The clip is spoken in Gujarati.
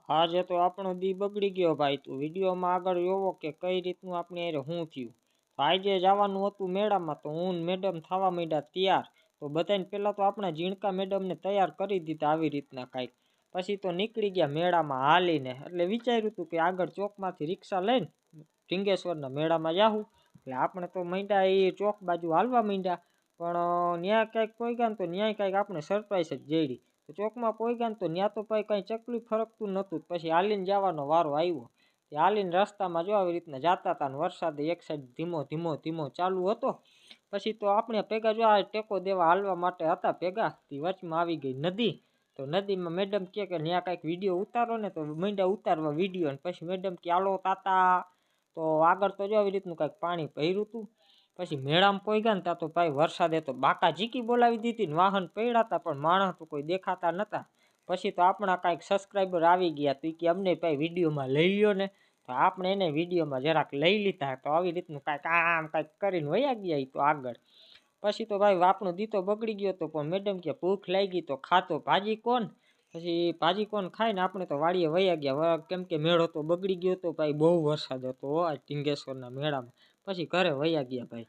આજે તો આપણો દી બગડી ગયો ભાઈ. તું વિડીયોમાં આગળ જોવો કે કઈ રીતનું આપણે અરે શું થયું. આજે જવાનું હતું મેળામાં તો હું મેડમ થવા માંડ્યા તૈયાર. તો બધાને પહેલાં તો આપણે ઝીણકા મેડમને તૈયાર કરી દીધા આવી રીતના કાંઈક. પછી તો નીકળી ગયા મેળામાં હાલીને. એટલે વિચાર્યું હતું કે આગળ ચોકમાંથી રિક્ષા લઈને ઢીંગેશ્વરના મેળામાં જાઉં. એટલે આપણે તો માંડ્યા એ ચોક બાજુ હાલવા માંડ્યા. પણ ત્યાં કંઈક પહોંચ્યા ને તો ન્યાય કંઈક આપણે સરપ્રાઈઝ જ જઈડી. ચોકમાં પહોંચ્યા ને તો ત્યાં તો ભાઈ કંઈ ચકલી ફરકતું નહોતું. પછી હાલીને જવાનો વારો આવ્યો. હાલીને રસ્તામાં જો આવી રીતના જતા હતા ને વરસાદ એક સાઈડ ધીમો ધીમો ધીમો ચાલુ હતો. પછી તો આપણે ભેગા જો આ ટેકો દેવા હાલવા માટે હતા ભેગા. તે વચમાં આવી ગઈ નદી. તો નદીમાં મેડમ કહે કે ત્યાં કાંઈક વિડીયો ઉતારો ને તો માંડ્યા ઉતારવા વિડીયો. અને પછી મેડમ કે હાલો તાતા. તો આગળ તો જો આવી રીતનું કાંઈક પાણી ભર્યું હતું. પછી મેળામાં પહોંચ્યા ને ત્યાં તો ભાઈ વરસાદે તો બાકા ઝીકી બોલાવી દીધી ને વાહન પડ્યા હતા પણ માણસ તો કોઈ દેખાતા નહોતા. પછી તો આપણા કાંઈક સબસ્ક્રાઈબર આવી ગયા તો કે અમને ભાઈ વિડીયોમાં લઈ લ્યો ને. તો આપણે એને વિડીયોમાં જરાક લઈ લીધા. તો આવી રીતનું કાંઈક આમ કાંઈક કરીને વયા ગયા તો આગળ. પછી તો ભાઈ આપણો દીતો બગડી ગયો હતો. પણ મેડમ કે ભૂખ લાગી તો ખાતો ભાજી કોણ. પછી ભાજી કોણ ખાઈને આપણે તો વાડીએ વયા ગયા. કેમ કે મેળો તો બગડી ગયો હતો ભાઈ. બહુ વરસાદ હતો આ ઢીંગેશ્વરના મેળામાં. પછી ઘરે વયા ગયા ભાઈ.